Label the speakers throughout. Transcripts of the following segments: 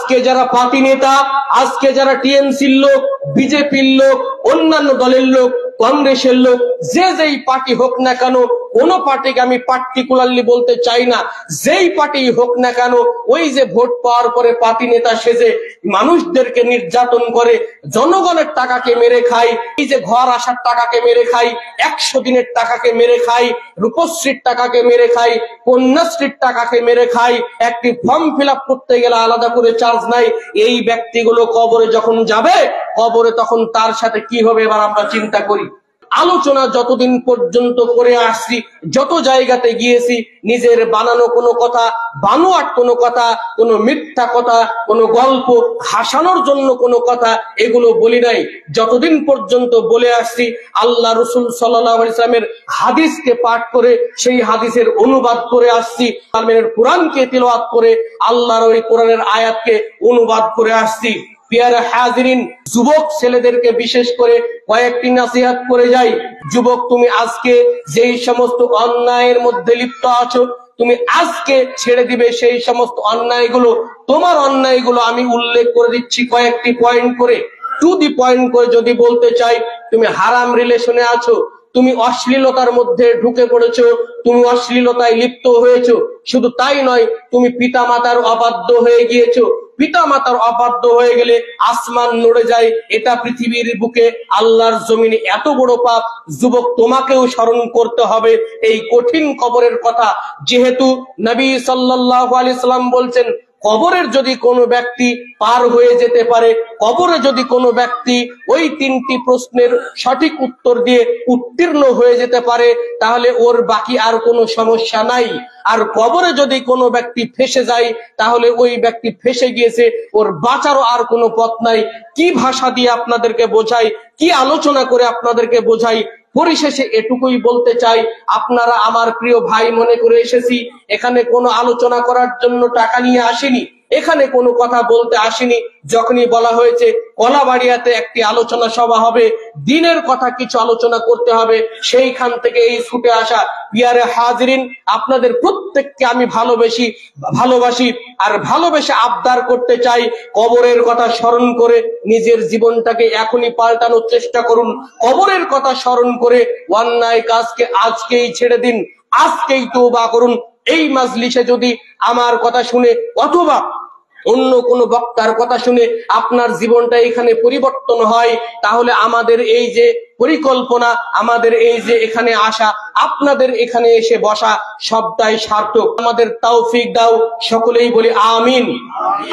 Speaker 1: আজকে যারা পার্টি নেতা, আজকে যারা টিএমসির লোক, বিজেপির লোক, অন্যান্য দলের লোক, কংগ্রেসের লোক, যে যেই পার্টি হোক না কেন, কোন পার্টিকে আমি পার্টিকুলারলি বলতে চাই না, যেই পার্টি হোক না কেন, ওই যে ভোট পাওয়ার পরে পার্টি নেতা সেজে মানুষদেরকে নির্যাতন করে, জনগণের টাকাকে মেরে খায়, এই যে ঘর আসার টাকাকে মেরে খায়, 100 দিনের টাকাকে মেরে খায়, রূপশ্রীর টাকাকে মেরে খায়, কন্যাশ্রীর টাকাকে মেরে খায়, একটি ফর্ম ফিল আপ করতে গেলে আলাদা করে চার্জ নাই। এই ব্যক্তিগুলো কবরে যখন যাবে, কবরে তখন তার সাথে কি হবে এবার আমরা চিন্তা করি। আলোচনা যতদিন পর্যন্ত করে আসছি, যত জায়গাতে গিয়েছি, নিজের বানানো কোনো কথা, বানোয়াট কোনো কথা, কোনো মিথ্যা কথা, কোনো গল্প হাসানোর জন্য কোনো কথা, এগুলো বলি নাই। যতদিন পর্যন্ত বলে আসছি আল্লাহ রাসূল সাল্লাল্লাহু আলাইহি ওয়াসাল্লামের হাদিসকে পাঠ করে, সেই হাদিসের অনুবাদ করে আসছি, আলমের কোরআনকে তিলাওয়াত করে, আল্লাহর ওই কোরআনের আয়াতকে অনুবাদ করে আসছি। প্রিয় হাজিরিন, যুবক ছেলেদেরকে বিশেষ করে কয়েকটি নসিহত করে যাই। যুবক, তুমি আজকে যেই সমস্ত অন্যায়ের মধ্যে লিপ্ত আছো, তুমি আজকে ছেড়ে দিবে সেই সমস্ত অন্যায়গুলো। তোমার অন্যায়গুলো আমি উল্লেখ করে দিচ্ছি কয়েকটি পয়েন্ট করে, টু দি পয়েন্ট করে যদি বলতে চাই। তুমি হারাম রিলেশনে আছো, তুমি অশ্লীলতার মধ্যে ঢুকে পড়েছো, তুমি অশ্লীলতায় লিপ্ত হয়েছো। শুধু তাই নয়, তুমি পিতামাতার অবাধ্য হয়ে গিয়েছো। পিতামাতার অবাধ্য হয়ে গেলে আসমান নড়ে যায়। এটা পৃথিবীর বুকে, আল্লাহর জমিনে এত বড় পাপ। যুবক, তোমাকেও স্মরণ করতে হবে এই কঠিন কবরের কথা। যেহেতু নবী সাল্লাল্লাহু আলাইহি সাল্লাম বলছেন, কবরের যদি কোনো ব্যক্তি পার হয়ে যেতে পারে, কবরে যদি কোনো ব্যক্তি ওই 3টি প্রশ্নের সঠিক উত্তর দিয়ে উত্তীর্ণ হয়ে যেতে পারে, তাহলে ওর বাকি আর কোনো সমস্যা নাই। আর কবরে যদি কোনো ব্যক্তি ফেঁসে যায়, তাহলে ওই ব্যক্তি ফেঁসে গিয়েছে, ওর বাঁচারও আর কোনো পথ নাই। কি ভাষা দিয়ে আপনাদেরকে বোঝাই, কি আলোচনা করে আপনাদেরকে বোঝাই। পরিশেষে এটুকুই বলতে চাই, আপনারা আমার প্রিয় ভাই মনে করে এসেছি, এখানে কোনো আলোচনা করার জন্য টাকা নিয়ে আসিনি, এখানে কোনো কথা বলতে আসিনি। যখনই বলা হয়েছে কলাবাড়িয়াতে একটি আলোচনা সভা হবে, দিনের কথা কিছু আলোচনা করতে হবে, সেইখান থেকে এই ছুটে আসা। প্রিয় হাজিরিন, আপনাদের প্রত্যেককে আমি ভালোবাসি আর ভালোবেসে আবদার করতে চাই, কবরের কথা স্মরণ করে নিজের জীবনটাকে এখনই পাল্টানোর চেষ্টা করুন। কবরের কথা স্মরণ করে অন্যায় কাজকে আজকেই ছেড়ে দিন, আজকেই তওবা করুন। এই মাজলিসে যদি আমার কথা শুনে অথবা অন্য কোনো বক্তার কথা শুনে আপনার জীবনটা এখানে পরিবর্তন হয়, তাহলে আমাদের এই যে পরিকল্পনা, আমাদের এই যে এখানে আসা, আপনাদের এখানে এসে বসা, সবটাই সার্থক। আমাদের তৌফিক দাও, সকলেই বলি আমিন।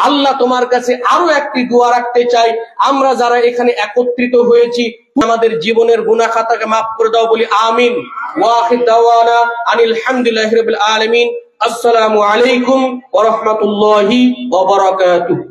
Speaker 1: আল্লাহ তোমার কাছে আরো একটি দোয়া রাখতে চাই, আমরা যারা এখানে একত্রিত হয়েছি, আমাদের জীবনের গুনাহ খাতাকে মাফ করে দাও, বলি আমিন। ওয়া আখির দাওয়ানা আনিল হামদুলিল্লাহি রাব্বিল আলামিন। আসসালামু আলাইকুম ওয়া রাহমাতুল্লাহি ওয়া বারাকাতুহু।